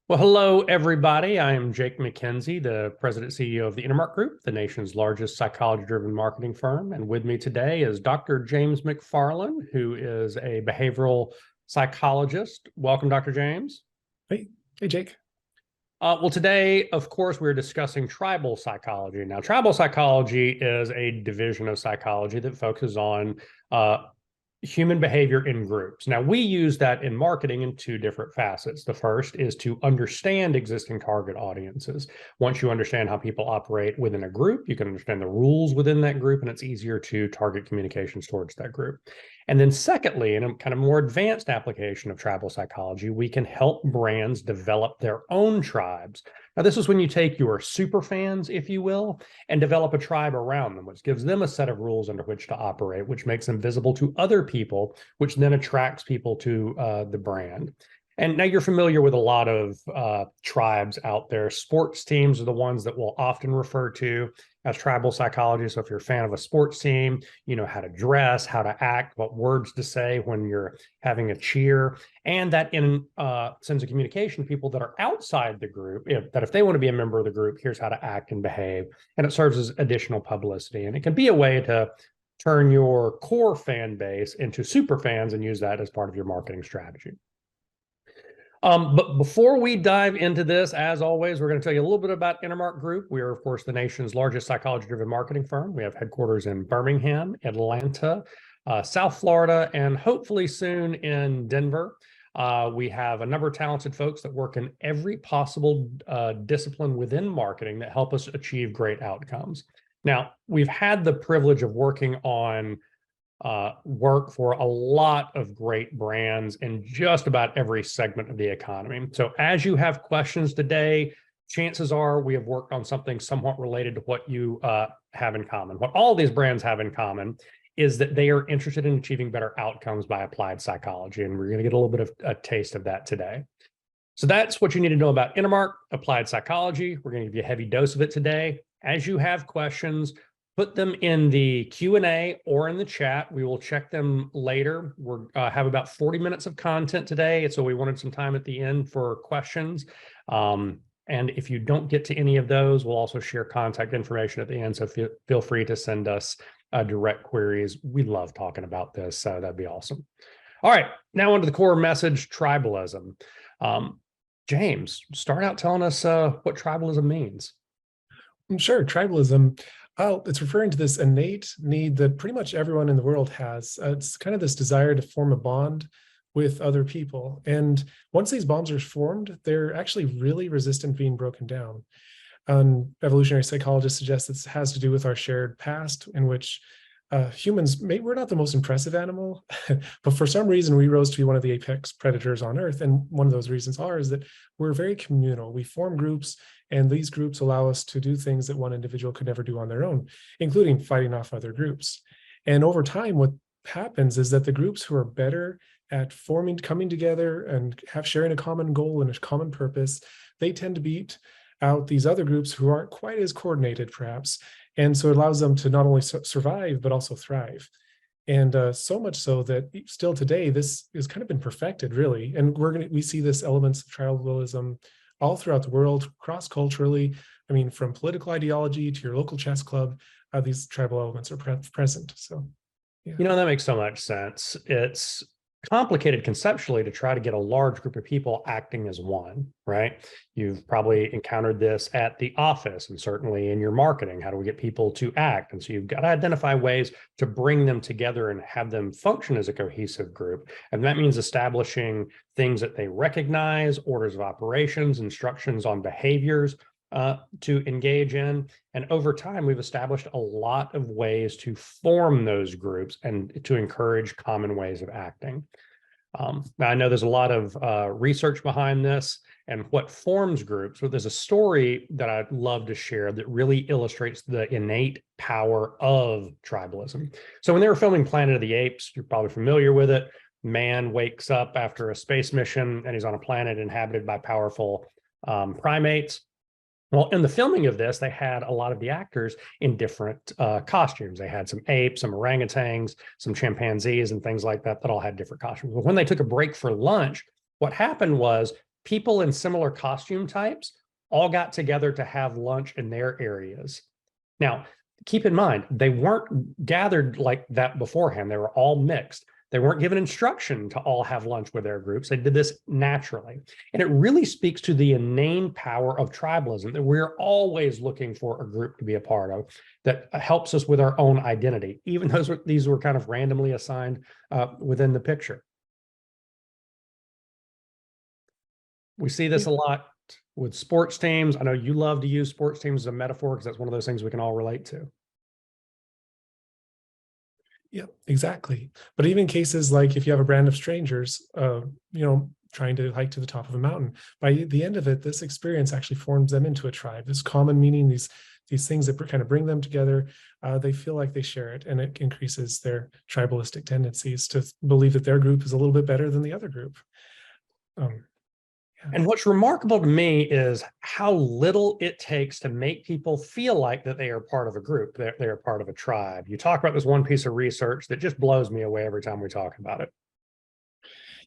Well, hello, everybody. I am Jake McKenzie, the president and CEO of the Intermark Group, the nation's largest psychology-driven marketing firm. And with me today is Dr. James McFarland, who is a behavioral psychologist. Welcome, Dr. James. Hey, Jake. Well, today, of course, we're discussing tribal psychology. Now, tribal psychology is a division of psychology that focuses on human behavior in groups. Now, we use that in marketing in two different facets. The first is to understand existing target audiences. Once you understand how people operate within a group, you can understand the rules within that group, and it's easier to target communications towards that group. And then secondly, in a kind of more advanced application of tribal psychology, we can help brands develop their own tribes. Now, this is when you take your super fans, if you will, and develop a tribe around them, which gives them a set of rules under which to operate, which makes them visible to other people, which then attracts people to the brand. And now you're familiar with a lot of tribes out there. Sports teams are the ones that we'll often refer to as tribal psychology. So if you're a fan of a sports team, you know how to dress, how to act, what words to say when you're having a cheer. And that in sends a communication to people that are outside the group, if they want to be a member of the group, here's how to act and behave. And it serves as additional publicity. And it can be a way to turn your core fan base into super fans and use that as part of your marketing strategy. But before we dive into this, as always, we're going to tell you a little bit about Intermark Group. We are, of course, the nation's largest psychology-driven marketing firm. We have headquarters in Birmingham, Atlanta, South Florida, and hopefully soon in Denver. We have a number of talented folks that work in every possible discipline within marketing that help us achieve great outcomes. Now, we've had the privilege of working on work for a lot of great brands in just about every segment of the economy. So as you have questions today, chances are we have worked on something somewhat related to what you have in common. What all these brands have in common is that they are interested in achieving better outcomes by applied psychology. And we're going to get a little bit of a taste of that today. So that's what you need to know about Intermark, applied psychology. We're going to give you a heavy dose of it today. As you have questions, put them in the Q&A or in the chat. We will check them later. We have about 40 minutes of content today, so we wanted some time at the end for questions. And if you don't get to any of those, we'll also share contact information at the end, so feel free to send us direct queries. We love talking about this, so that'd be awesome. All right, now onto the core message, tribalism. James, start out telling us what tribalism means. Sure, tribalism. It's referring to this innate need that pretty much everyone in the world has. It's kind of this desire to form a bond with other people. And once these bonds are formed, they're actually really resistant to being broken down. Evolutionary psychologists suggest this has to do with our shared past, in which humans, we're not the most impressive animal, but for some reason we rose to be one of the apex predators on Earth. And one of those reasons is that we're very communal. We form groups, and these groups allow us to do things that one individual could never do on their own, including fighting off other groups. And over time, what happens is that the groups who are better at coming together and sharing a common goal and a common purpose, they tend to beat out these other groups who aren't quite as coordinated, perhaps. And so it allows them to not only survive, but also thrive. And so much so that still today, this has kind of been perfected, really. And we see this elements of tribalism all throughout the world, cross-culturally. I mean, from political ideology to your local chess club, these tribal elements are present. So, yeah. You know, that makes so much sense. It's complicated conceptually to try to get a large group of people acting as one, right? You've probably encountered this at the office and certainly in your marketing. How do we get people to act? And so you've got to identify ways to bring them together and have them function as a cohesive group. And that means establishing things that they recognize, orders of operations, instructions on behaviors to engage in. And over time, we've established a lot of ways to form those groups and to encourage common ways of acting. Now, I know there's a lot of research behind this and what forms groups, but there's a story that I'd love to share that really illustrates the innate power of tribalism. So when they were filming Planet of the Apes, you're probably familiar with it. Man wakes up after a space mission and he's on a planet inhabited by powerful primates. Well, in the filming of this, they had a lot of the actors in different costumes. They had some apes, some orangutans, some chimpanzees, and things like that that all had different costumes. But when they took a break for lunch, what happened was people in similar costume types all got together to have lunch in their areas. Now, keep in mind, they weren't gathered like that beforehand. They were all mixed. They weren't given instruction to all have lunch with their groups. They did this naturally. And it really speaks to the inane power of tribalism, that we're always looking for a group to be a part of that helps us with our own identity, even though these were kind of randomly assigned within the picture. We see this a lot with sports teams. I know you love to use sports teams as a metaphor because that's one of those things we can all relate to. Yeah, exactly. But even cases like if you have a band of strangers, trying to hike to the top of a mountain, by the end of it, this experience actually forms them into a tribe. This common meaning, these things that kind of bring them together, they feel like they share it, and it increases their tribalistic tendencies to believe that their group is a little bit better than the other group. And what's remarkable to me is how little it takes to make people feel like that they are part of a group, that they are part of a tribe. You talk about this one piece of research that just blows me away every time we talk about it.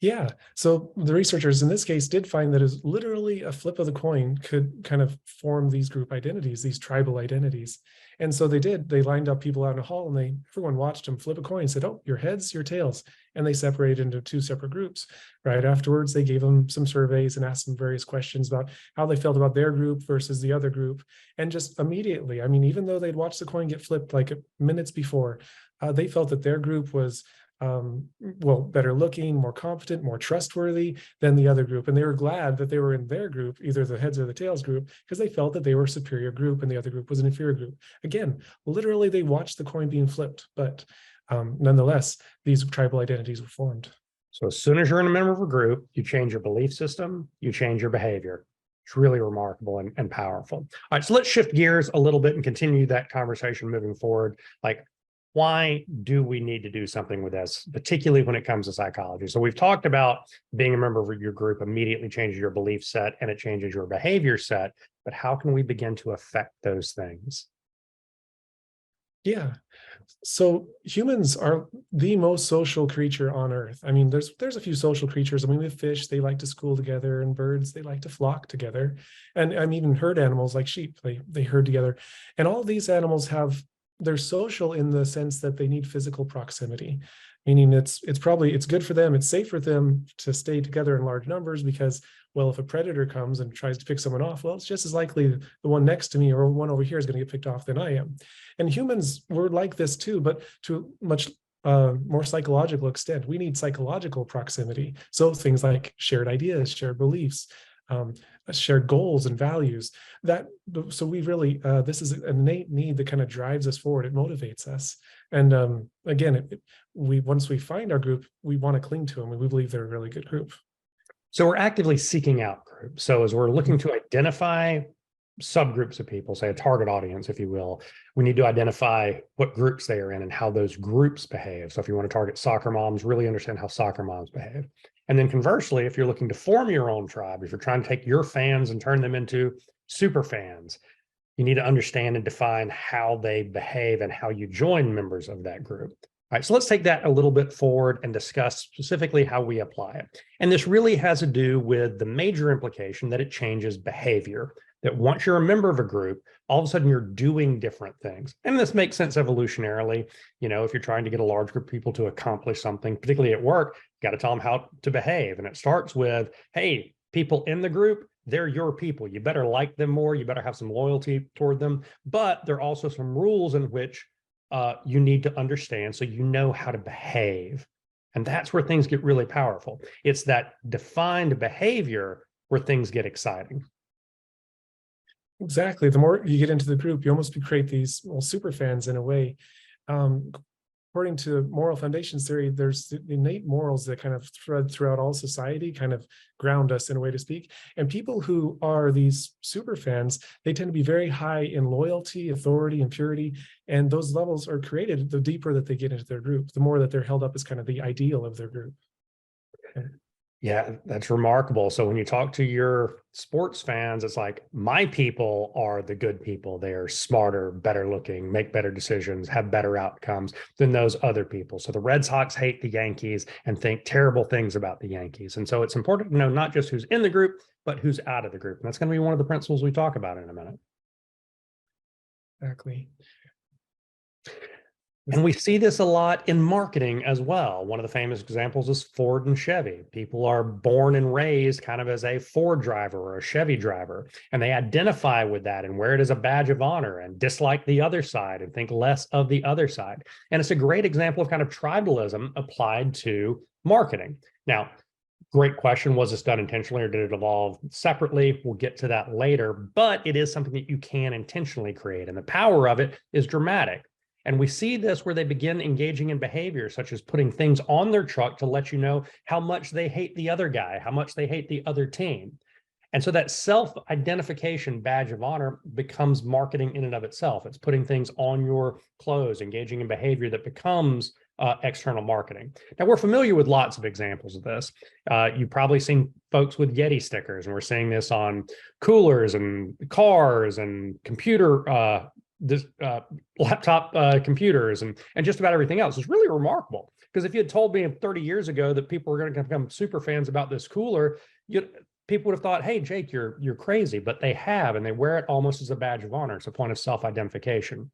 Yeah. So the researchers in this case did find that is literally a flip of the coin could kind of form these group identities, these tribal identities. And so they did. They lined up people out in a hall, and everyone watched them flip a coin and said, "Oh, your heads, your tails." And they separated into two separate groups. Right afterwards, they gave them some surveys and asked them various questions about how they felt about their group versus the other group. And just immediately, I mean, even though they'd watched the coin get flipped like minutes before, they felt that their group was better looking, more confident, more trustworthy than the other group. And they were glad that they were in their group, either the heads or the tails group, because they felt that they were a superior group and the other group was an inferior group. Again, literally they watched the coin being flipped, but nonetheless, these tribal identities were formed. So as soon as you're in a member of a group, you change your belief system, you change your behavior. It's really remarkable and powerful. All right, so let's shift gears a little bit and continue that conversation moving forward. Like, why do we need to do something with this, particularly when it comes to psychology? So we've talked about being a member of your group immediately changes your belief set and it changes your behavior set, but how can we begin to affect those things? Yeah. So humans are the most social creature on Earth. I mean, there's a few social creatures. I mean, we have fish, they like to school together, and birds, they like to flock together. And I mean, even herd animals like sheep, they herd together. And all of these animals they're social in the sense that they need physical proximity, meaning it's good for them, it's safe for them to stay together in large numbers because, well, if a predator comes and tries to pick someone off, well, it's just as likely the one next to me or one over here is going to get picked off than I am. And humans were like this too, but to much more psychological extent. We need psychological proximity. So things like shared ideas, shared beliefs, shared goals and values. So we really, this is an innate need that kind of drives us forward. It motivates us. And again, once we find our group, we want to cling to them, and we believe they're a really good group. So we're actively seeking out groups. So as we're looking to identify subgroups of people, say a target audience, if you will, we need to identify what groups they are in and how those groups behave. So if you want to target soccer moms, really understand how soccer moms behave. And then conversely, if you're looking to form your own tribe, if you're trying to take your fans and turn them into super fans, you need to understand and define how they behave and how you join members of that group. All right, so let's take that a little bit forward and discuss specifically how we apply it. And this really has to do with the major implication that it changes behavior, that once you're a member of a group, all of a sudden you're doing different things. And this makes sense evolutionarily. You know, if you're trying to get a large group of people to accomplish something, particularly at work, you got to tell them how to behave. And it starts with, hey, people in the group, they're your people. You better like them more. You better have some loyalty toward them. But there are also some rules in which you need to understand so you know how to behave. And that's where things get really powerful. It's that defined behavior where things get exciting. Exactly. The more you get into the group, you almost create these super fans in a way. According to moral foundations theory, there's the innate morals that kind of thread throughout all society, kind of ground us in a way to speak. And people who are these super fans, they tend to be very high in loyalty, authority, and purity. And those levels are created the deeper that they get into their group, the more that they're held up as kind of the ideal of their group. Yeah, that's remarkable. So when you talk to your sports fans, it's like, my people are the good people. They are smarter, better looking, make better decisions, have better outcomes than those other people. So the Red Sox hate the Yankees and think terrible things about the Yankees. And so it's important to know not just who's in the group, but who's out of the group. And that's going to be one of the principles we talk about in a minute. Exactly. And we see this a lot in marketing as well. One of the famous examples is Ford and Chevy. People are born and raised kind of as a Ford driver or a Chevy driver, and they identify with that and wear it as a badge of honor and dislike the other side and think less of the other side. And it's a great example of kind of tribalism applied to marketing. Now, great question. Was this done intentionally or did it evolve separately? We'll get to that later, but it is something that you can intentionally create. And the power of it is dramatic. And we see this where they begin engaging in behavior, such as putting things on their truck to let you know how much they hate the other guy, how much they hate the other team. And so that self-identification badge of honor becomes marketing in and of itself. It's putting things on your clothes, engaging in behavior that becomes external marketing. Now, we're familiar with lots of examples of this. You've probably seen folks with Yeti stickers, and we're seeing this on coolers and cars and computer laptop computers and just about everything else. Is really remarkable, because if you had told me 30 years ago that people were going to become super fans about this cooler, people would have thought, hey, Jake, you're crazy. But they have, and they wear it almost as a badge of honor. It's a point of self-identification.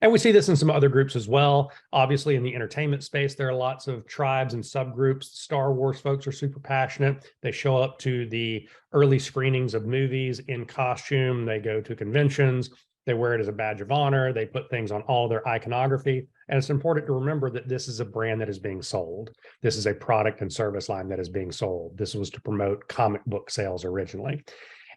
And we see this in some other groups as well. Obviously, in the entertainment space, there are lots of tribes and subgroups. Star Wars folks are super passionate. They show up to the early screenings of movies in costume. They go to conventions. They wear it as a badge of honor. They put things on all their iconography. And it's important to remember that this is a brand that is being sold. This is a product and service line that is being sold. This was to promote comic book sales originally.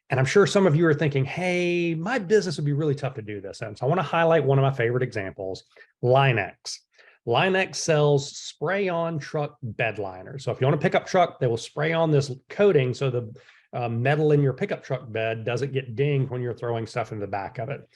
And I'm sure some of you are thinking, hey, my business would be really tough to do this. And so I want to highlight one of my favorite examples, Line-X. Line-X sells spray-on truck bed liners. So if you want a pickup truck, they will spray on this coating so the metal in your pickup truck bed doesn't get dinged when you're throwing stuff in the back of it.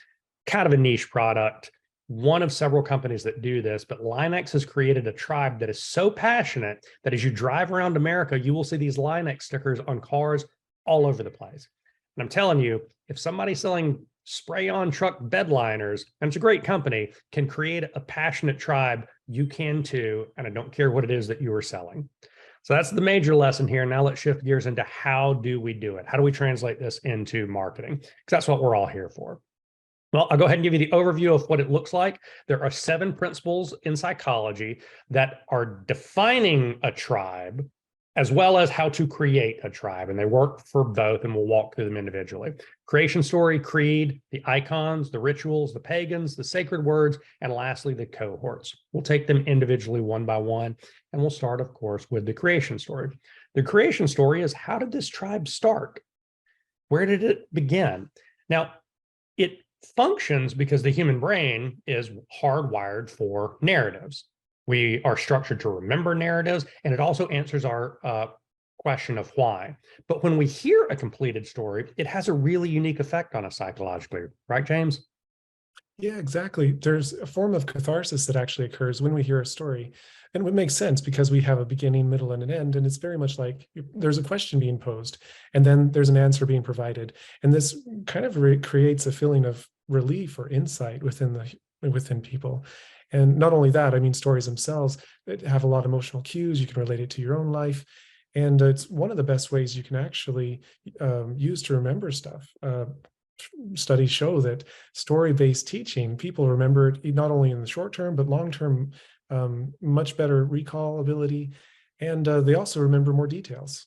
Kind of a niche product. One of several companies that do this, but Line-X has created a tribe that is so passionate that as you drive around America, you will see these Line-X stickers on cars all over the place. And I'm telling you, if somebody selling spray-on truck bed liners, and it's a great company, can create a passionate tribe, you can too, and I don't care what it is that you are selling. So that's the major lesson here. Now let's shift gears into how do we do it? How do we translate this into marketing? Because that's what we're all here for. Well, I'll go ahead and give you the overview of what it looks like. There are 7 principles in psychology that are defining a tribe, as well as how to create a tribe. And they work for both, and we'll walk through them individually. Creation story, creed, the icons, the rituals, the pagans, the sacred words, and lastly, the cohorts. We'll take them individually one by one, and we'll start, of course, with the creation story. The creation story is, how did this tribe start? Where did it begin? Now, it functions because the human brain is hardwired for narratives. We are structured to remember narratives, and it also answers our question of why. But when we hear a completed story, it has a really unique effect on us psychologically, right, James? Yeah, exactly. There's a form of catharsis that actually occurs when we hear a story. And it makes sense because we have a beginning, middle, and an end. And it's very much like there's a question being posed, and then there's an answer being provided. And this kind of creates a feeling of relief or insight within people. And not only that, I mean, stories themselves have a lot of emotional cues. You can relate it to your own life. And it's one of the best ways you can actually use to remember stuff. Studies show that story-based teaching, people remember it not only in the short term, but long-term, much better recall ability. And they also remember more details.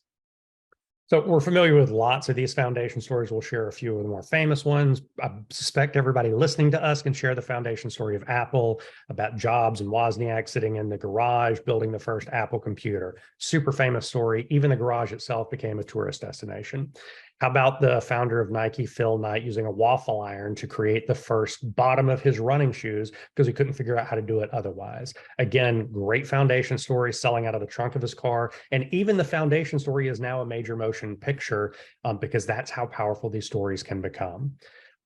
So we're familiar with lots of these foundation stories. We'll share a few of the more famous ones. I suspect everybody listening to us can share the foundation story of Apple, about Jobs and Wozniak sitting in the garage building the first Apple computer. Super famous story. Even the garage itself became a tourist destination. How about the founder of Nike, Phil Knight, using a waffle iron to create the first bottom of his running shoes because he couldn't figure out how to do it otherwise? Again, great foundation story, selling out of the trunk of his car. And even the foundation story is now a major motion picture because that's how powerful these stories can become.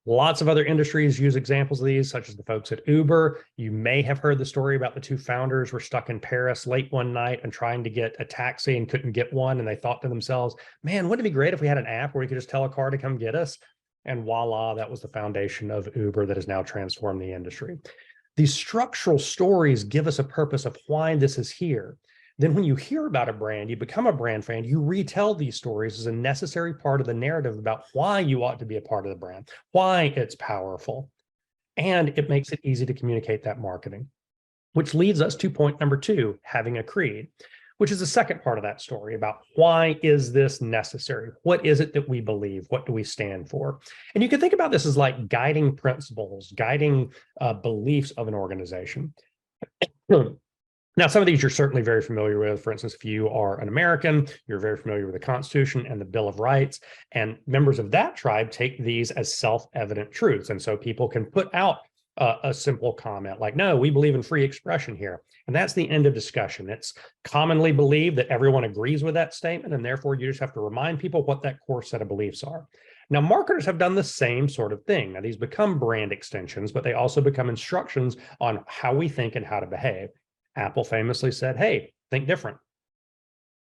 Lots of other industries use examples of these, such as the folks at Uber. You may have heard the story about the two founders were stuck in Paris late one night and trying to get a taxi and couldn't get one. And they thought to themselves, man, wouldn't it be great if we had an app where we could just tell a car to come get us? And voila, that was the foundation of Uber that has now transformed the industry. These structural stories give us a purpose of why this is here. Then when you hear about a brand, you become a brand fan, you retell these stories as a necessary part of the narrative about why you ought to be a part of the brand, why it's powerful. And it makes it easy to communicate that marketing, which leads us to point number 2, having a creed, which is the second part of that story about why is this necessary? What is it that we believe? What do we stand for? And you can think about this as like guiding principles, guiding beliefs of an organization. Now, some of these you're certainly very familiar with. For instance, if you are an American, you're very familiar with the Constitution and the Bill of Rights, and members of that tribe take these as self-evident truths. And so people can put out a simple comment like, no, we believe in free expression here. And that's the end of discussion. It's commonly believed that everyone agrees with that statement, and therefore you just have to remind people what that core set of beliefs are. Now, marketers have done the same sort of thing. Now, these become brand extensions, but they also become instructions on how we think and how to behave. Apple famously said, hey, think different.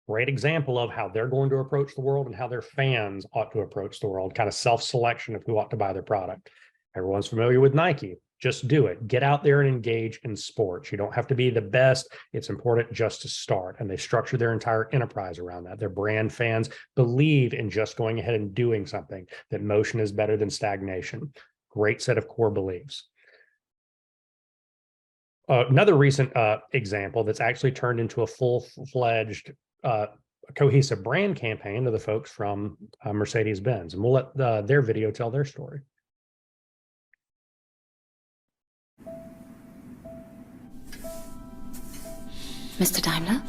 Great example of how they're going to approach the world and how their fans ought to approach the world, kind of self-selection of who ought to buy their product. Everyone's familiar with Nike. Just do it. Get out there and engage in sports. You don't have to be the best. It's important just to start. And they structure their entire enterprise around that. Their brand fans believe in just going ahead and doing something, that motion is better than stagnation. Great set of core beliefs. Another recent example that's actually turned into a full-fledged cohesive brand campaign to the folks from Mercedes-Benz. And we'll let their video tell their story. Mr. Daimler?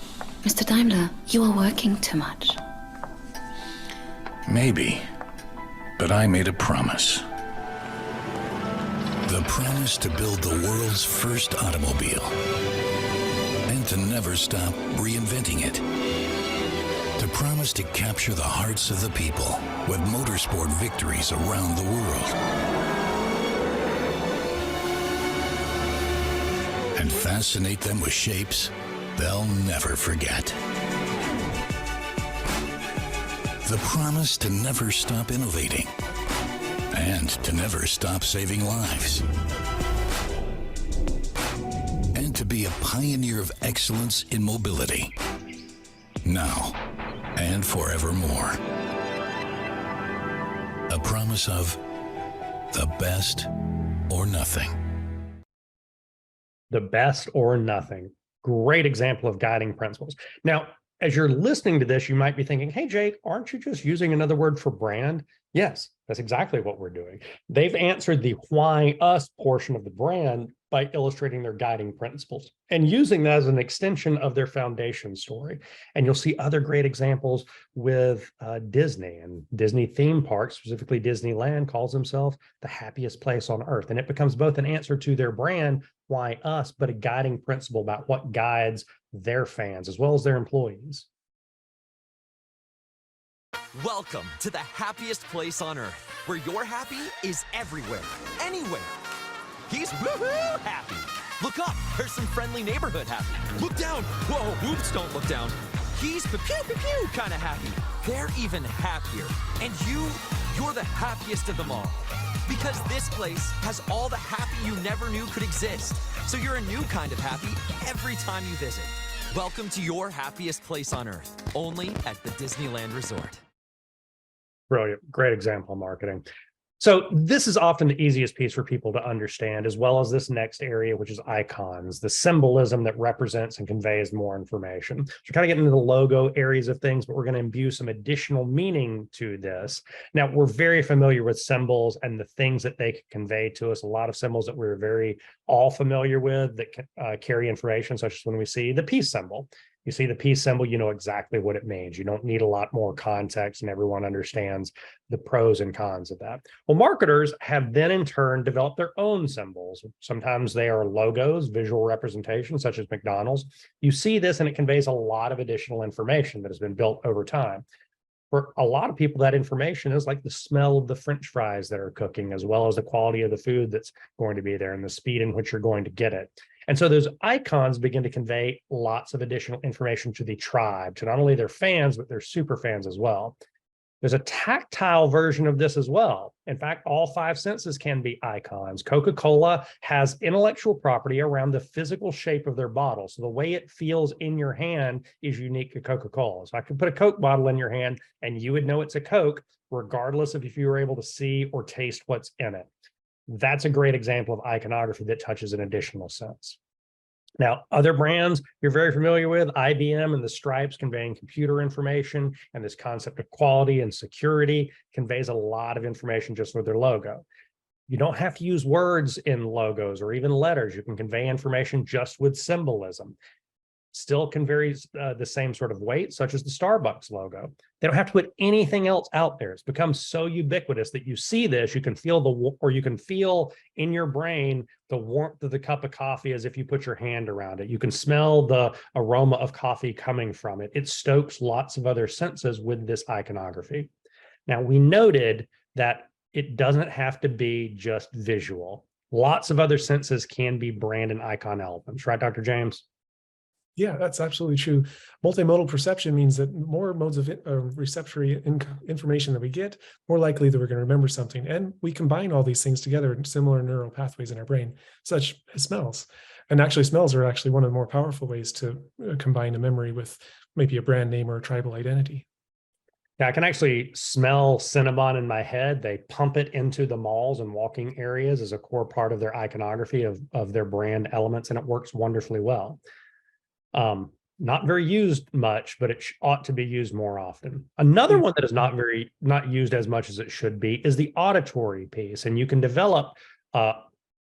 Mr. Daimler, you are working too much. Maybe, but I made a promise. The promise to build the world's first automobile and to never stop reinventing it. The promise to capture the hearts of the people with motorsport victories around the world. And fascinate them with shapes they'll never forget. The promise to never stop innovating and to never stop saving lives. And to be a pioneer of excellence in mobility, now and forevermore. A promise of the best or nothing. The best or nothing. Great example of guiding principles. Now, as you're listening to this, you might be thinking, hey, Jake, aren't you just using another word for brand? Yes, that's exactly what we're doing. They've answered the why us portion of the brand by illustrating their guiding principles and using that as an extension of their foundation story. And you'll see other great examples with Disney, and Disney theme parks, specifically Disneyland, calls themselves the happiest place on earth. And it becomes both an answer to their brand, why us, but a guiding principle about what guides their fans as well as their employees. Welcome to the happiest place on earth, where your happy is everywhere, anywhere. He's woohoo happy. Look up, there's some friendly neighborhood happy. Look down, whoa, oops, don't look down. He's pew pew pew kind of happy. They're even happier. And you're the happiest of them all. Because this place has all the happy you never knew could exist. So you're a new kind of happy every time you visit. Welcome to your happiest place on earth, only at the Disneyland Resort. Brilliant. Great example of marketing. So this is often the easiest piece for people to understand, as well as this next area, which is icons, the symbolism that represents and conveys more information. So we're kind of getting into the logo areas of things, but we're going to imbue some additional meaning to this. Now, we're very familiar with symbols and the things that they can convey to us. A lot of symbols that we're very all familiar with that carry information, such as when we see the peace symbol. You see the peace symbol, you know exactly what it means. You don't need a lot more context, and everyone understands the pros and cons of that. Well, marketers have then in turn developed their own symbols. Sometimes they are logos, visual representations, such as McDonald's. You see this and it conveys a lot of additional information that has been built over time. For a lot of people, that information is like the smell of the French fries that are cooking, as well as the quality of the food that's going to be there and the speed in which you're going to get it. And so those icons begin to convey lots of additional information to the tribe, to not only their fans, but their super fans as well. There's a tactile version of this as well. In fact, all 5 senses can be icons. Coca-Cola has intellectual property around the physical shape of their bottle. So the way it feels in your hand is unique to Coca-Cola. So I could put a Coke bottle in your hand and you would know it's a Coke, regardless of if you were able to see or taste what's in it. That's a great example of iconography that touches an additional sense. Now, other brands you're very familiar with, IBM and the stripes conveying computer information, and this concept of quality and security conveys a lot of information just with their logo. You don't have to use words in logos or even letters. You can convey information just with symbolism. Still conveys the same sort of weight, such as the Starbucks logo. They don't have to put anything else out there. It's become so ubiquitous that you see this, you can feel you can feel in your brain the warmth of the cup of coffee as if you put your hand around it. You can smell the aroma of coffee coming from it. It stokes lots of other senses with this iconography. Now, we noted that it doesn't have to be just visual. Lots of other senses can be brand and icon elements, right, Dr. James? Yeah, that's absolutely true. Multimodal perception means that more modes of receptory information that we get, more likely that we're going to remember something. And we combine all these things together in similar neural pathways in our brain, such as smells. And actually, smells are actually one of the more powerful ways to combine a memory with maybe a brand name or a tribal identity. Yeah, I can actually smell Cinnabon in my head. They pump it into the malls and walking areas as a core part of their iconography of their brand elements, and it works wonderfully well. Not very used much, but it ought to be used more often. Another one that is not used as much as it should be is the auditory piece, and you can develop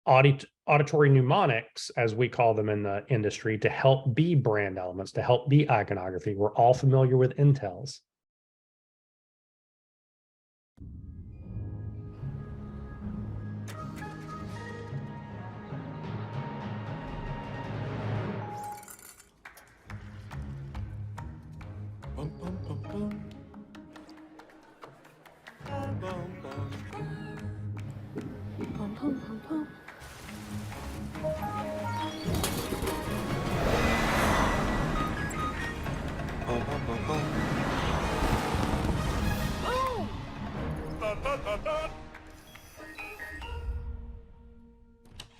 auditory mnemonics, as we call them in the industry, to help be brand elements, to help be iconography. We're all familiar with Intels.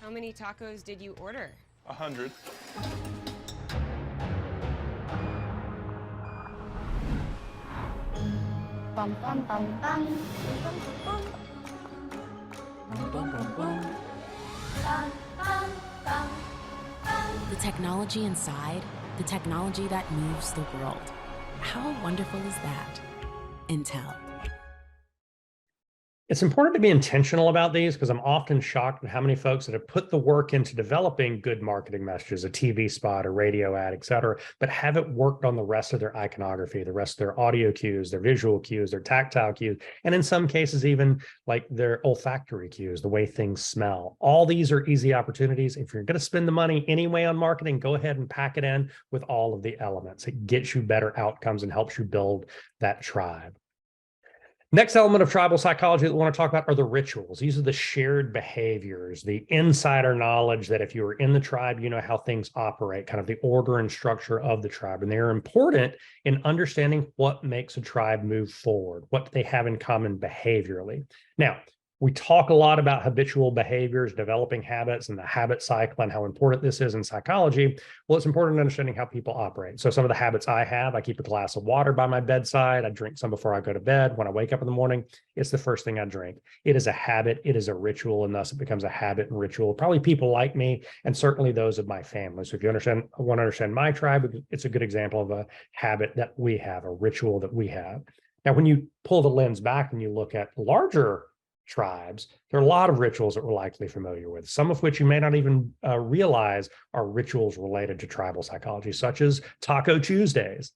How many tacos did you order? 100. Bum bum bum bum. The technology inside, the technology that moves the world. How wonderful is that? Intel. It's important to be intentional about these because I'm often shocked at how many folks that have put the work into developing good marketing messages, a TV spot, a radio ad, et cetera, but haven't worked on the rest of their iconography, the rest of their audio cues, their visual cues, their tactile cues, and in some cases, even like their olfactory cues, the way things smell. All these are easy opportunities. If you're going to spend the money anyway on marketing, go ahead and pack it in with all of the elements. It gets you better outcomes and helps you build that tribe. Next element of tribal psychology that we want to talk about are the rituals. These are the shared behaviors, the insider knowledge that if you are in the tribe, you know how things operate, kind of the order and structure of the tribe. And they are important in understanding what makes a tribe move forward, what they have in common behaviorally. Now, we talk a lot about habitual behaviors, developing habits, and the habit cycle and how important this is in psychology. Well, it's important in understanding how people operate. So some of the habits I have, I keep a glass of water by my bedside. I drink some before I go to bed. When I wake up in the morning, it's the first thing I drink. It is a habit. It is a ritual, and thus it becomes a habit and ritual. Probably people like me, and certainly those of my family. So if you want to understand my tribe, it's a good example of a habit that we have, a ritual that we have. Now, when you pull the lens back and you look at larger tribes, there are a lot of rituals that we're likely familiar with, some of which you may not even realize are rituals related to tribal psychology, such as Taco Tuesdays.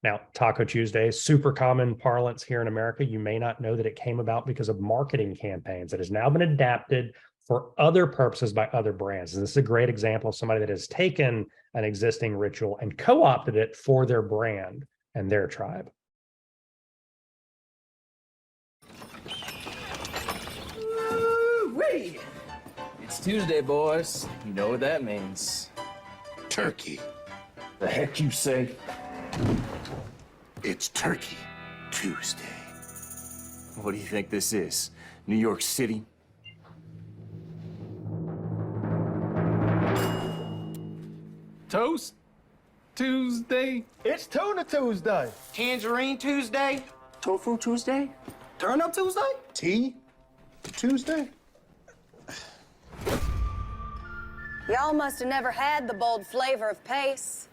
Now, Taco Tuesdays, super common parlance here in America. You may not know that it came about because of marketing campaigns that has now been adapted for other purposes by other brands. And this is a great example of somebody that has taken an existing ritual and co-opted it for their brand and their tribe. Hey! It's Tuesday, boys. You know what that means. Turkey. The heck you say? It's Turkey Tuesday. What do you think this is? New York City? Toast Tuesday? It's Tuna Tuesday. Tangerine Tuesday? Tofu Tuesday. Turnip Tuesday? Tea Tuesday. Y'all must have never had the bold flavor of pace.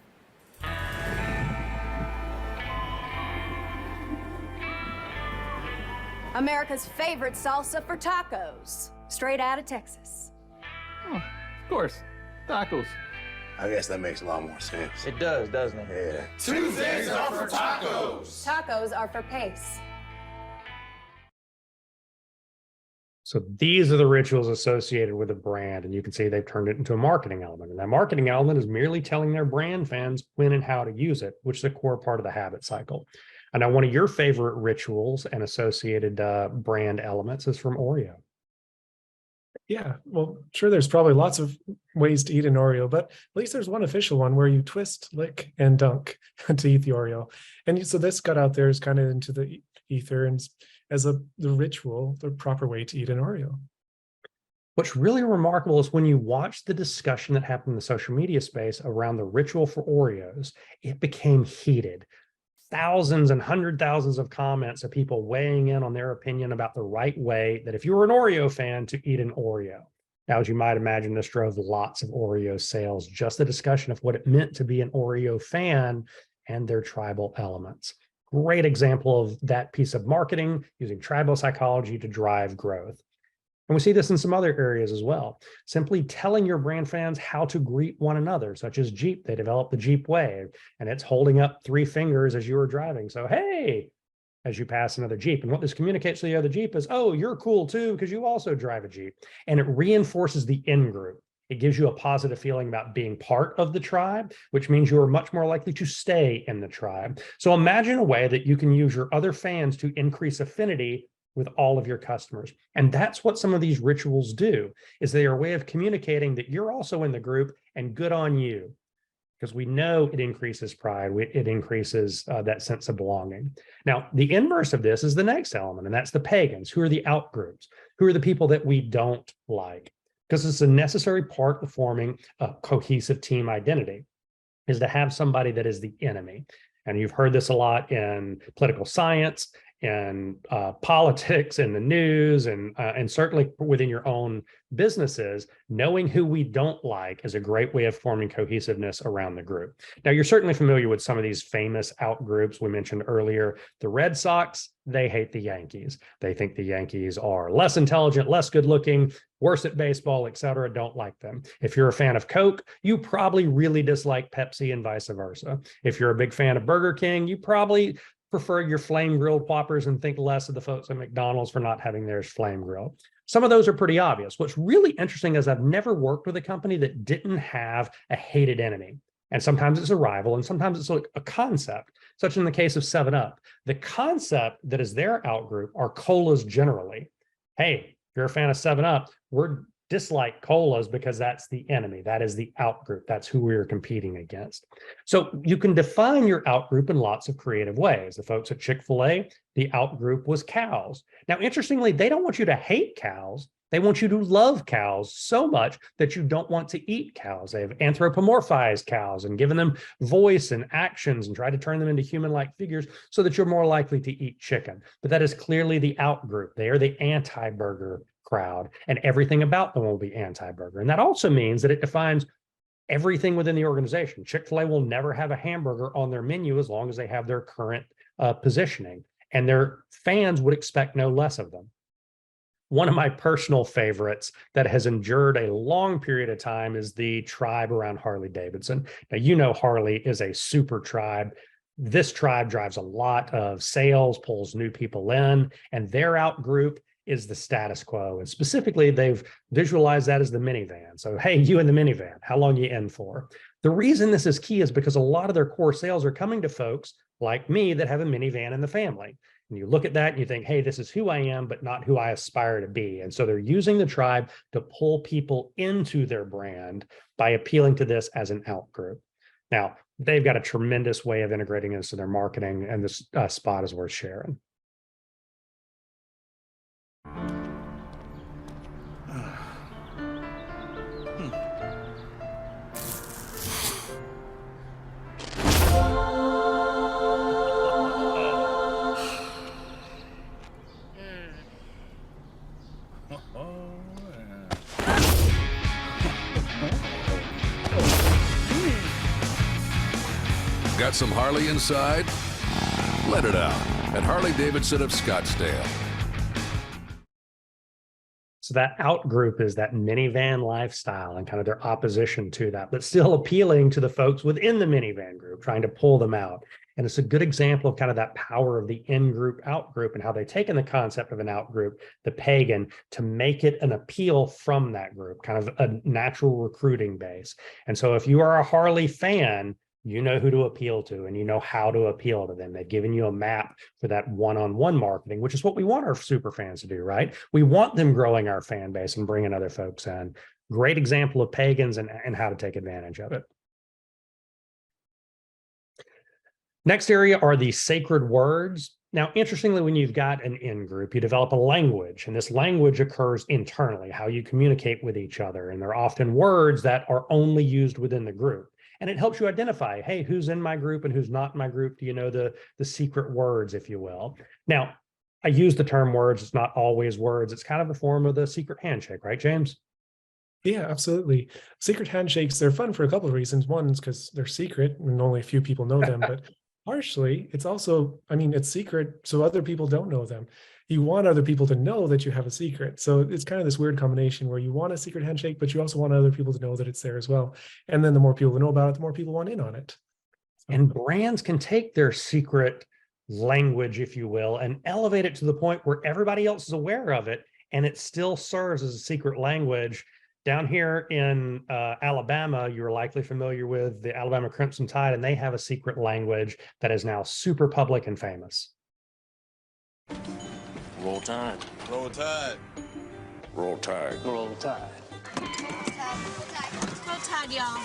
America's favorite salsa for tacos, straight out of Texas. Oh, of course. Tacos. I guess that makes a lot more sense. It does, doesn't it? Yeah. Tuesdays are for tacos. Tacos are for pace. So these are the rituals associated with a brand, and you can see they've turned it into a marketing element. And that marketing element is merely telling their brand fans when and how to use it, which is a core part of the habit cycle. And now one of your favorite rituals and associated brand elements is from Oreo. Yeah, well, sure, there's probably lots of ways to eat an Oreo, but at least there's one official one where you twist, lick, and dunk to eat the Oreo. And so this got out there as kind of into the ether and as the ritual, the proper way to eat an Oreo. What's really remarkable is when you watch the discussion that happened in the social media space around the ritual for Oreos, it became heated. Thousands and thousands of comments of people weighing in on their opinion about the right way that if you were an Oreo fan to eat an Oreo. Now, as you might imagine, this drove lots of Oreo sales, just the discussion of what it meant to be an Oreo fan and their tribal elements. Great example of that piece of marketing using tribal psychology to drive growth. And we see this in some other areas as well. Simply telling your brand fans how to greet one another, such as Jeep. They developed the Jeep Way, and it's holding up 3 fingers as you are driving. So, hey, as you pass another Jeep. And what this communicates to the other Jeep is, oh, you're cool too, because you also drive a Jeep. And it reinforces the in-group. It gives you a positive feeling about being part of the tribe, which means you are much more likely to stay in the tribe. So imagine a way that you can use your other fans to increase affinity with all of your customers. And that's what some of these rituals do, is they are a way of communicating that you're also in the group and good on you, because we know it increases pride, it increases that sense of belonging. Now, the inverse of this is the next element, and that's the pagans, who are the out groups, who are the people that we don't like, because it's a necessary part of forming a cohesive team identity, is to have somebody that is the enemy. And you've heard this a lot in political science, in politics, in the news, and certainly within your own businesses. Knowing who we don't like is a great way of forming cohesiveness around the group. Now, you're certainly familiar with some of these famous out groups we mentioned earlier. The Red Sox, they hate the Yankees. They think the Yankees are less intelligent, less good looking, worse at baseball, et cetera, don't like them. If you're a fan of Coke, you probably really dislike Pepsi and vice versa. If you're a big fan of Burger King, you probably prefer your flame grilled Whoppers and think less of the folks at McDonald's for not having theirs flame grilled. Some of those are pretty obvious. What's really interesting is I've never worked with a company that didn't have a hated enemy. And sometimes it's a rival, and sometimes it's like a concept, such in the case of 7-Up. The concept that is their outgroup are colas generally. Hey, if you're a fan of 7-Up, we're dislike colas because that's the enemy. That is the outgroup. That's who we're competing against. So you can define your outgroup in lots of creative ways. The folks at Chick-fil-A, the outgroup was cows. Now, interestingly, they don't want you to hate cows. They want you to love cows so much that you don't want to eat cows. They have anthropomorphized cows and given them voice and actions and tried to turn them into human-like figures so that you're more likely to eat chicken. But that is clearly the outgroup. They are the anti-burger crowd, and everything about them will be anti-burger. And that also means that it defines everything within the organization. Chick-fil-A will never have a hamburger on their menu as long as they have their current positioning, and their fans would expect no less of them. One of my personal favorites that has endured a long period of time is the tribe around Harley-Davidson. Now, you know Harley is a super tribe. This tribe drives a lot of sales, pulls new people in, and their outgroup is the status quo. And specifically, they've visualized that as the minivan. So, hey, you in the minivan, how long you in for? The reason this is key is because a lot of their core sales are coming to folks like me that have a minivan in the family. And you look at that and you think, hey, this is who I am, but not who I aspire to be. And so they're using the tribe to pull people into their brand by appealing to this as an out group. Now, they've got a tremendous way of integrating this into their marketing, and this spot is worth sharing. Got some Harley inside? Let it out at Harley-Davidson of Scottsdale. So that out group is that minivan lifestyle and kind of their opposition to that, but still appealing to the folks within the minivan group, trying to pull them out. And it's a good example of kind of that power of the in-group, out-group, and how they've taken the concept of an out-group, the pagan, to make it an appeal from that group, kind of a natural recruiting base. And so if you are a Harley fan, you know who to appeal to, and you know how to appeal to them. They've given you a map for that one-on-one marketing, which is what we want our super fans to do, right? We want them growing our fan base and bringing other folks in. Great example of pagans and how to take advantage of it. Next area are the sacred words. Now, interestingly, when you've got an in-group, you develop a language, and this language occurs internally, how you communicate with each other. And they're often words that are only used within the group. And it helps you identify, hey, who's in my group and who's not in my group? Do you know the secret words, if you will? Now, I use the term words. It's not always words. It's kind of a form of the secret handshake, right, James? Yeah, absolutely. Secret handshakes, they're fun for a couple of reasons. One is because they're secret and only a few people know them, but partially it's also, I mean, it's secret so other people don't know them. You want other people to know that you have a secret. So it's kind of this weird combination where you want a secret handshake, but you also want other people to know that it's there as well. And then the more people know about it, the more people want in on it. So. And brands can take their secret language, if you will, and elevate it to the point where everybody else is aware of it, and it still serves as a secret language. Down here in Alabama, you're likely familiar with the Alabama Crimson Tide, and they have a secret language that is now super public and famous. Roll Tide. Roll Tide. Roll Tide. Roll Tide. Roll Tide, y'all.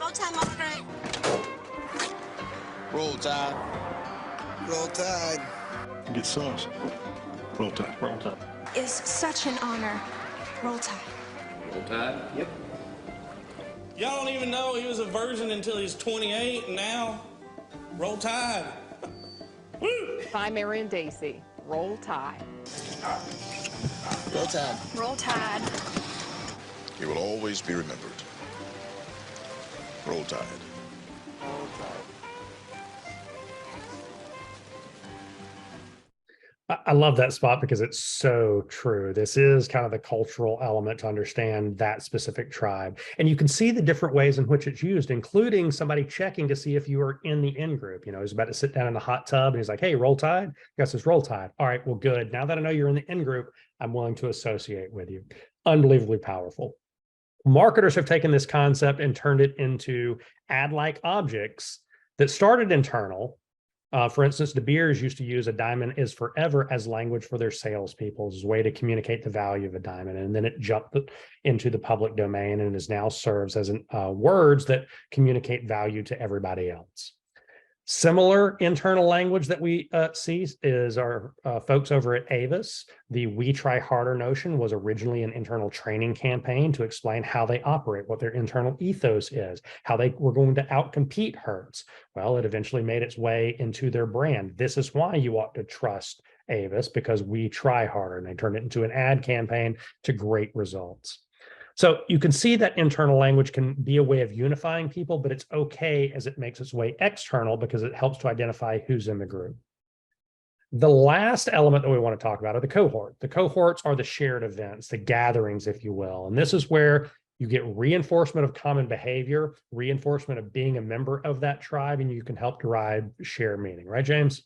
Roll Tide, Margaret. Roll Tide. Roll Tide. Get sauce. Roll Tide. Roll Tide. It's such an honor. Roll Tide. Roll Tide? Yep. Y'all don't even know he was a virgin until he's 28, and now, Roll Tide. Woo! Hi, Mary and Daisy. Roll Tide. Roll Tide. Roll Tide. You will always be remembered. Roll Tide. Roll Tide. I love that spot because it's so true. This is kind of the cultural element to understand that specific tribe. And you can see the different ways in which it's used, including somebody checking to see if you are in the in-group. You know, he's about to sit down in the hot tub and he's like, hey, Roll Tide? Yes, it's Roll Tide. All right, well, good. Now that I know you're in the in-group, I'm willing to associate with you. Unbelievably powerful. Marketers have taken this concept and turned it into ad-like objects that started internal. For instance, De Beers used to use a diamond is forever as language for their salespeople as a way to communicate the value of a diamond. And then it jumped into the public domain and is now serves as words that communicate value to everybody else. Similar internal language that we see is our folks over at Avis. The We Try Harder notion was originally an internal training campaign to explain how they operate, what their internal ethos is, how they were going to outcompete Hertz. Well, it eventually made its way into their brand. This is why you ought to trust Avis, because we try harder. And they turned it into an ad campaign to great results. So you can see that internal language can be a way of unifying people, but it's okay as it makes its way external because it helps to identify who's in the group. The last element that we want to talk about are the cohort. The cohorts are the shared events, the gatherings, if you will. And this is where you get reinforcement of common behavior, reinforcement of being a member of that tribe, and you can help derive shared meaning. Right, James?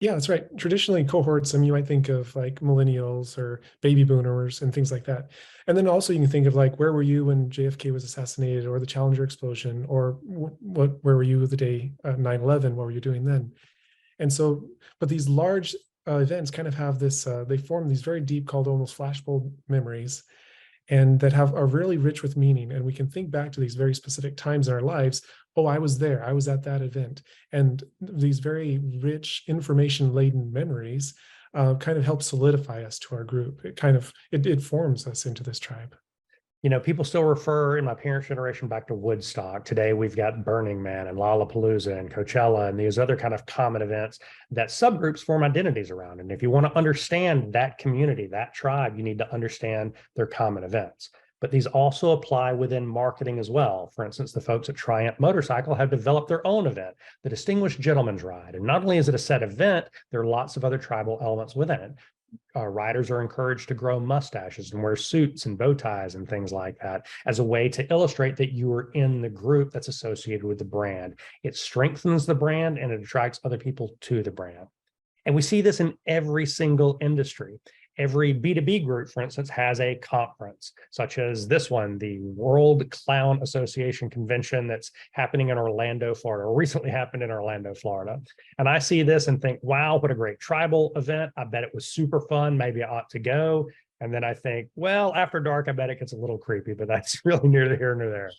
Yeah, that's right. Traditionally, cohorts, I mean, you might think of like millennials or baby boomers and things like that. And then also you can think of like, where were you when JFK was assassinated, or the Challenger explosion, or where were you the day 9/11? What were you doing then? And so, but these large events kind of have this, they form these very deep, called almost flashbulb memories, and that are really rich with meaning. And we can think back to these very specific times in our lives. Oh, I was there, I was at that event. And these very rich, information-laden memories kind of help solidify us to our group. It forms us into this tribe. You know, people still refer in my parents' generation back to Woodstock. Today, we've got Burning Man and Lollapalooza and Coachella and these other kind of common events that subgroups form identities around. And if you want to understand that community, that tribe, you need to understand their common events. But these also apply within marketing as well. For instance, the folks at Triumph Motorcycle have developed their own event, the Distinguished Gentleman's Ride. And not only is it a set event, there are lots of other tribal elements within it. Riders are encouraged to grow mustaches and wear suits and bow ties and things like that as a way to illustrate that you are in the group that's associated with the brand. It strengthens the brand and it attracts other people to the brand. And we see this in every single industry. Every B2B group, for instance, has a conference, such as this one, the World Clown Association Convention that's happening in Orlando, Florida, or recently happened in Orlando, Florida. And I see this and think, wow, what a great tribal event. I bet it was super fun. Maybe I ought to go. And then I think, well, after dark, I bet it gets a little creepy, but that's really neither here nor there.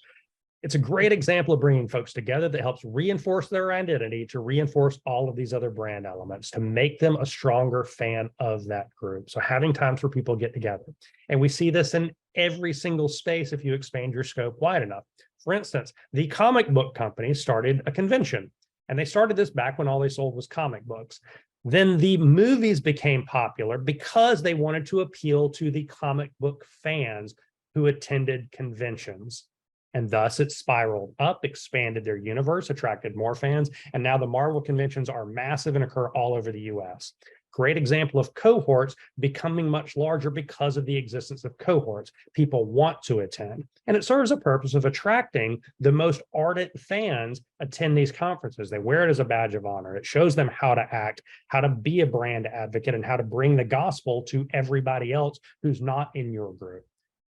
It's a great example of bringing folks together that helps reinforce their identity, to reinforce all of these other brand elements, to make them a stronger fan of that group. So having times where people get together. And we see this in every single space if you expand your scope wide enough. For instance, the comic book companies started a convention, and they started this back when all they sold was comic books. Then the movies became popular because they wanted to appeal to the comic book fans who attended conventions. And thus it spiraled up, expanded their universe, attracted more fans. And now the Marvel conventions are massive and occur all over the US. Great example of cohorts becoming much larger because of the existence of cohorts. People want to attend. And it serves a purpose of attracting the most ardent fans attend these conferences. They wear it as a badge of honor. It shows them how to act, how to be a brand advocate, and how to bring the gospel to everybody else who's not in your group.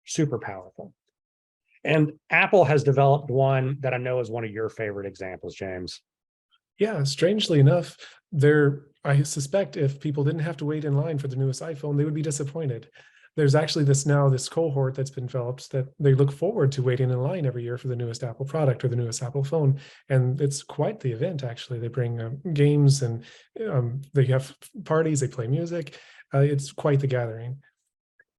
Super powerful. And Apple has developed one that I know is one of your favorite examples, James. Yeah, strangely enough, I suspect if people didn't have to wait in line for the newest iPhone, they would be disappointed. There's actually this cohort that's been developed that they look forward to waiting in line every year for the newest Apple product or the newest Apple phone. And it's quite the event, actually. They bring games and they have parties, they play music. It's quite the gathering.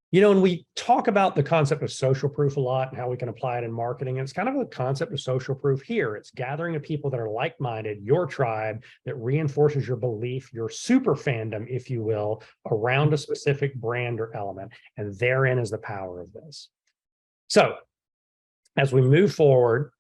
You know, and we talk about the concept of social proof a lot and how we can apply it in marketing. And it's kind of a concept of social proof here. It's gathering of people that are like-minded, your tribe, that reinforces your belief, your super fandom, if you will, around a specific brand or element. And therein is the power of this. So as we move forward,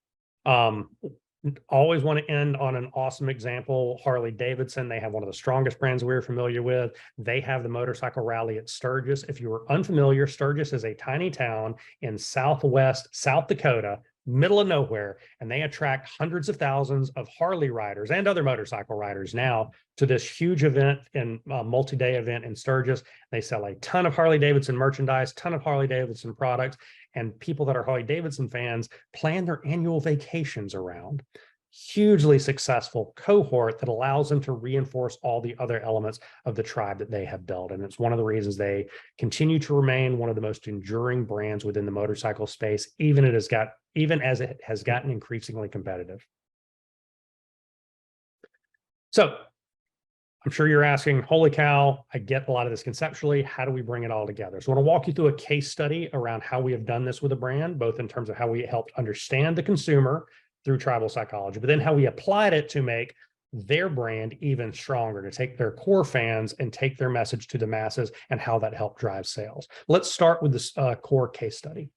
always want to end on an awesome example. Harley Davidson, they have one of the strongest brands we're familiar with. They have the motorcycle rally at Sturgis. If you are unfamiliar, Sturgis is a tiny town in southwest South Dakota, middle of nowhere, and they attract hundreds of thousands of Harley riders and other motorcycle riders now to this huge event and multi-day event in Sturgis. They sell a ton of Harley Davidson merchandise, ton of Harley Davidson products, and people that are Harley Davidson fans plan their annual vacations around. Hugely successful cohort that allows them to reinforce all the other elements of the tribe that they have built. And it's one of the reasons they continue to remain one of the most enduring brands within the motorcycle space, even as it has gotten increasingly competitive. So I'm sure you're asking, holy cow, I get a lot of this conceptually. How do we bring it all together? So I want to walk you through a case study around how we have done this with a brand, both in terms of how we helped understand the consumer through tribal psychology, but then how we applied it to make their brand even stronger, to take their core fans and take their message to the masses, and how that helped drive sales. Let's start with this core case study.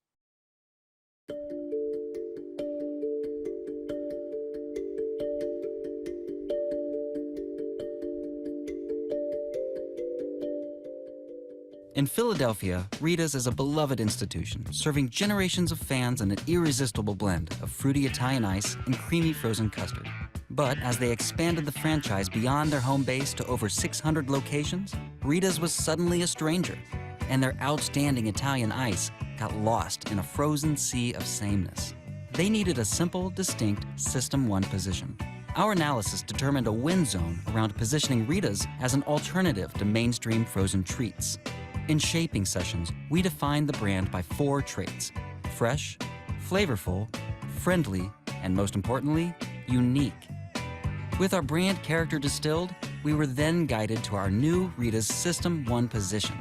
In Philadelphia, Rita's is a beloved institution, serving generations of fans an irresistible blend of fruity Italian ice and creamy frozen custard. But as they expanded the franchise beyond their home base to over 600 locations, Rita's was suddenly a stranger, and their outstanding Italian ice got lost in a frozen sea of sameness. They needed a simple, distinct System 1 position. Our analysis determined a win zone around positioning Rita's as an alternative to mainstream frozen treats. In shaping sessions, we defined the brand by 4 traits: fresh, flavorful, friendly, and most importantly, unique. With our brand character distilled, we were then guided to our new Rita's System 1 position.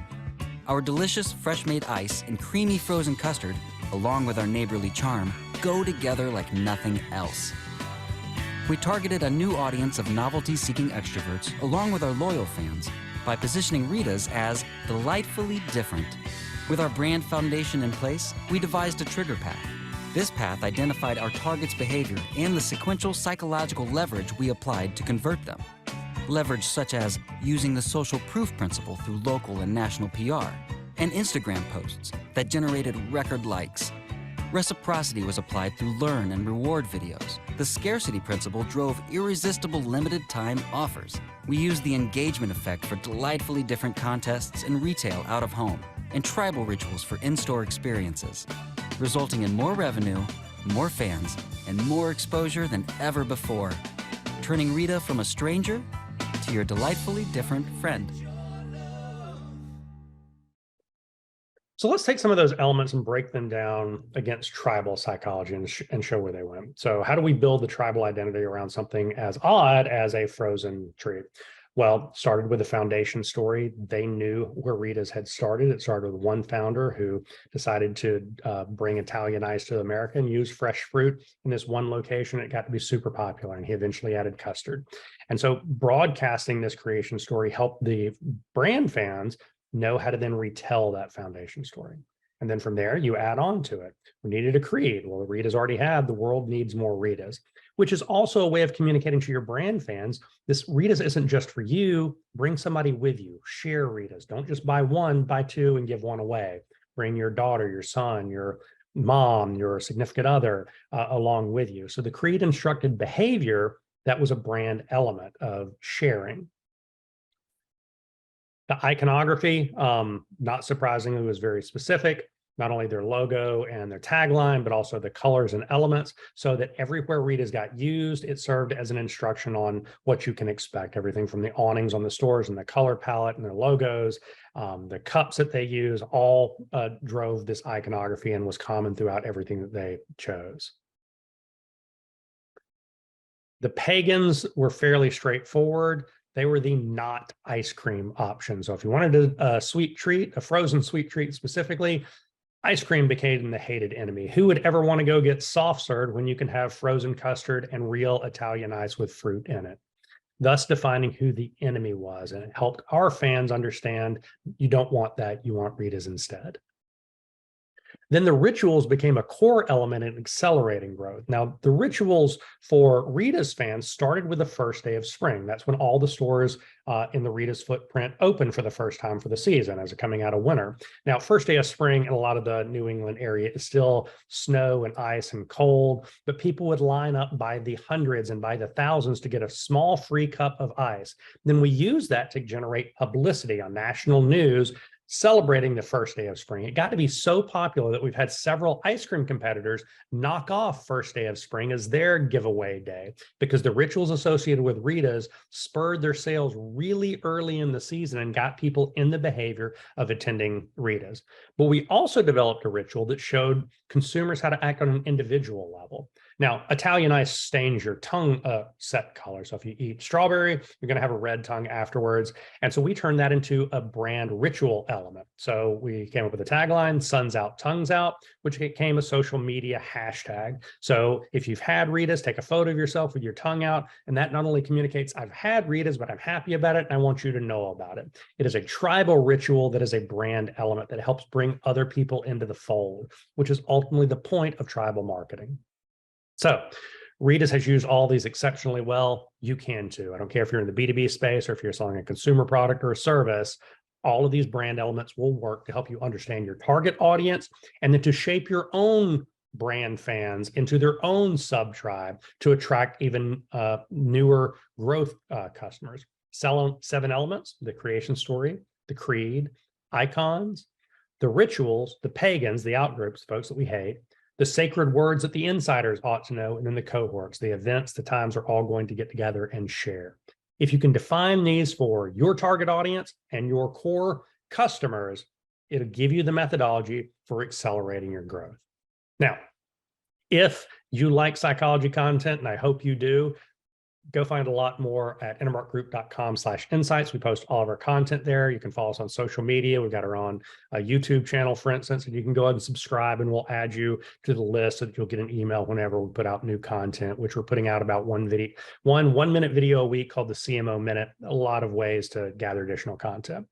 Our delicious fresh-made ice and creamy frozen custard, along with our neighborly charm, go together like nothing else. We targeted a new audience of novelty-seeking extroverts, along with our loyal fans, by positioning Rita's as delightfully different. With our brand foundation in place, we devised a trigger path. This path identified our target's behavior and the sequential psychological leverage we applied to convert them. Leverage such as using the social proof principle through local and national PR, and Instagram posts that generated record likes. Reciprocity was applied through learn and reward videos. The scarcity principle drove irresistible limited time offers. We used the engagement effect for delightfully different contests in retail out of home, and tribal rituals for in-store experiences, resulting in more revenue, more fans, and more exposure than ever before, turning Rita from a stranger to your delightfully different friend. So let's take some of those elements and break them down against tribal psychology and show where they went. So how do we build the tribal identity around something as odd as a frozen treat? Well, started with a foundation story. They knew where Rita's had started. It started with one founder who decided to bring Italian ice to America and use fresh fruit in this one location. It got to be super popular, and he eventually added custard. And so broadcasting this creation story helped the brand fans know how to then retell that foundation story. And then from there, you add on to it. We needed a creed. Well, Rita's already had, the world needs more Ritas, which is also a way of communicating to your brand fans. This Rita's isn't just for you. Bring somebody with you. Share Rita's. Don't just buy one, buy 2 and give one away. Bring your daughter, your son, your mom, your significant other along with you. So the creed instructed behavior that was a brand element of sharing. The iconography, not surprisingly, was very specific, not only their logo and their tagline, but also the colors and elements, so that everywhere Rita's got used, it served as an instruction on what you can expect. Everything from the awnings on the stores and the color palette and their logos, the cups that they use, all drove this iconography and was common throughout everything that they chose. The pagans were fairly straightforward. They were the not ice cream option. So if you wanted a sweet treat, a frozen sweet treat specifically, ice cream became the hated enemy. Who would ever want to go get soft served when you can have frozen custard and real Italian ice with fruit in it? Thus defining who the enemy was. And it helped our fans understand you don't want that, you want Rita's instead. Then the rituals became a core element in accelerating growth. Now, the rituals for Rita's fans started with the first day of spring. That's when all the stores in the Rita's footprint opened for the first time for the season as coming out of winter. Now, first day of spring in a lot of the New England area is still snow and ice and cold, but people would line up by the hundreds and by the thousands to get a small free cup of ice. Then we use that to generate publicity on national news celebrating the first day of spring. It got to be so popular that we've had several ice cream competitors knock off first day of spring as their giveaway day, because the rituals associated with Rita's spurred their sales really early in the season and got people in the behavior of attending Rita's. But we also developed a ritual that showed consumers how to act on an individual level. Now, Italian ice stains your tongue set color. So if you eat strawberry, you're going to have a red tongue afterwards. And so we turned that into a brand ritual element. So we came up with a tagline, "Suns out, tongues out," which became a social media hashtag. So if you've had Rita's, take a photo of yourself with your tongue out. And that not only communicates, I've had Rita's, but I'm happy about it, and I want you to know about it. It is a tribal ritual that is a brand element that helps bring other people into the fold, which is ultimately the point of tribal marketing. So Rita's has used all these exceptionally well. You can too. I don't care if you're in the B2B space or if you're selling a consumer product or a service. All of these brand elements will work to help you understand your target audience and then to shape your own brand fans into their own sub-tribe to attract even newer growth customers. 7 elements: the creation story, the creed, icons, the rituals, the pagans, the outgroups, folks that we hate, the sacred words that the insiders ought to know, and then the cohorts, the events, the times are all going to get together and share. If you can define these for your target audience and your core customers, it'll give you the methodology for accelerating your growth. Now, if you like psychology content, and I hope you do, go find a lot more at intermarkgroup.com/insights. We post all of our content there. You can follow us on social media. We've got our own YouTube channel, for instance, and you can go ahead and subscribe, and we'll add you to the list so that you'll get an email whenever we put out new content, which we're putting out about one minute video a week called the CMO Minute. A lot of ways to gather additional content.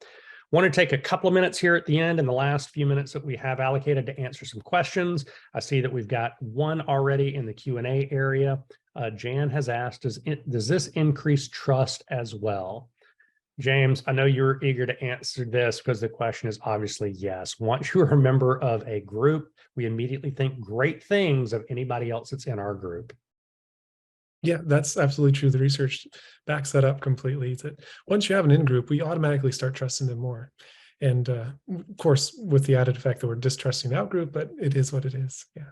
Want to take a couple of minutes here at the end in the last few minutes that we have allocated to answer some questions. I see that we've got one already in the Q&A area. Jan has asked, does this increase trust as well? James, I know you're eager to answer this because the question is obviously yes. Once you're a member of a group, we immediately think great things of anybody else that's in our group. Yeah, that's absolutely true. The research backs that up completely. That once you have an in-group, we automatically start trusting them more. And of course, with the added effect that we're distrusting the out-group, but it is what it is. Yeah.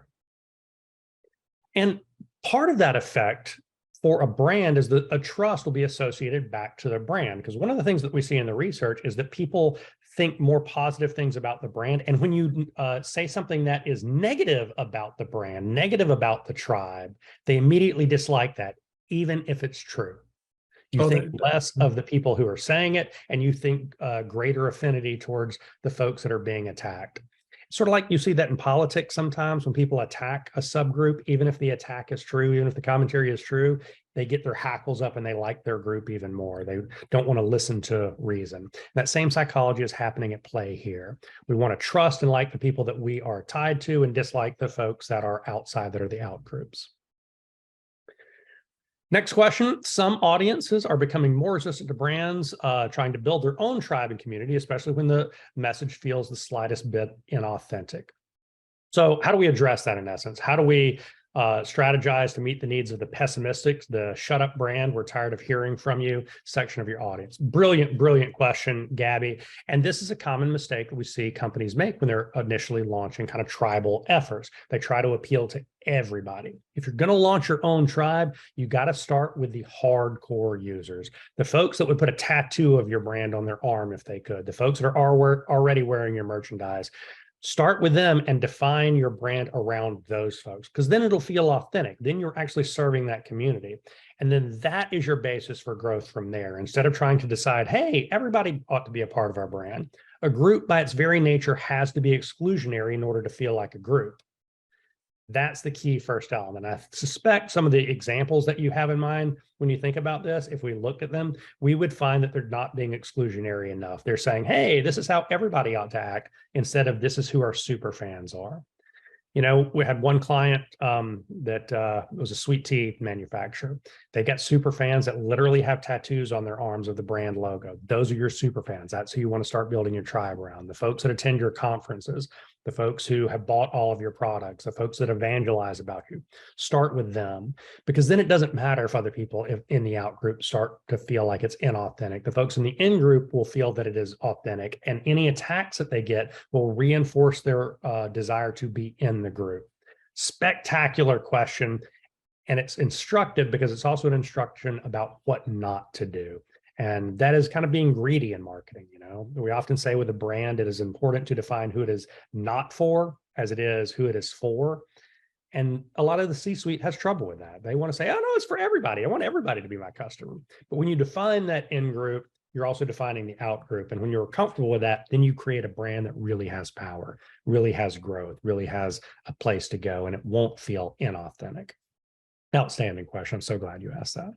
And part of that effect for a brand is that a trust will be associated back to the brand. Because one of the things that we see in the research is that people think more positive things about the brand. And when you say something that is negative about the brand, negative about the tribe, they immediately dislike that, even if it's true. You think less of the people who are saying it, and you think greater affinity towards the folks that are being attacked. Sort of like you see that in politics sometimes when people attack a subgroup, even if the attack is true, even if the commentary is true, they get their hackles up and they like their group even more. They don't want to listen to reason. That same psychology is happening at play here. We want to trust and like the people that we are tied to and dislike the folks that are outside, that are the out groups. Next question. Some audiences are becoming more resistant to brands, trying to build their own tribe and community, especially when the message feels the slightest bit inauthentic. So how do we address that in essence? How do we strategize to meet the needs of the pessimistic, the shut up brand, we're tired of hearing from you section of your audience? Brilliant, brilliant question, Gabby. And this is a common mistake that we see companies make when they're initially launching kind of tribal efforts. They try to appeal to everybody. If you're going to launch your own tribe, you got to start with the hardcore users, the folks that would put a tattoo of your brand on their arm if they could, the folks that are already wearing your merchandise. Start with them and define your brand around those folks, because then it'll feel authentic. Then you're actually serving that community. And then that is your basis for growth from there. Instead of trying to decide, hey, everybody ought to be a part of our brand. A group by its very nature has to be exclusionary in order to feel like a group. That's the key first element. I suspect some of the examples that you have in mind when you think about this, if we looked at them, we would find that they're not being exclusionary enough. They're saying, hey, this is how everybody ought to act, instead of this is who our super fans are. You know, we had one client that was a sweet tea manufacturer. They got super fans that literally have tattoos on their arms of the brand logo. Those are your super fans. That's who you want to start building your tribe around. The folks that attend your conferences, the folks who have bought all of your products, the folks that evangelize about you. Start with them, because then it doesn't matter if other people in the out group start to feel like it's inauthentic. The folks in the in group will feel that it is authentic, and any attacks that they get will reinforce their desire to be in the group. Spectacular question, and it's instructive because it's also an instruction about what not to do. And that is kind of being greedy in marketing. You know, we often say with a brand, it is important to define who it is not for as it is who it is for. And a lot of the C-suite has trouble with that. They want to say, oh, no, it's for everybody. I want everybody to be my customer. But when you define that in group, you're also defining the out group. And when you're comfortable with that, then you create a brand that really has power, really has growth, really has a place to go, and it won't feel inauthentic. Outstanding question. I'm so glad you asked that.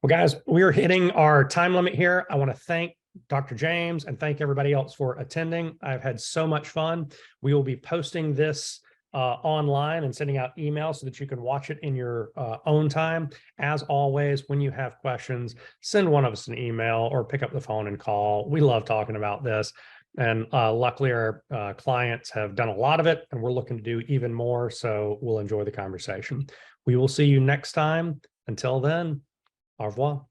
Well, guys, we're hitting our time limit here. I want to thank Dr. James and thank everybody else for attending. I've had so much fun. We will be posting this online and sending out emails so that you can watch it in your own time. As always, when you have questions, send one of us an email or pick up the phone and call. We love talking about this. And luckily, our clients have done a lot of it, and we're looking to do even more. So we'll enjoy the conversation. We will see you next time. Until then, au revoir.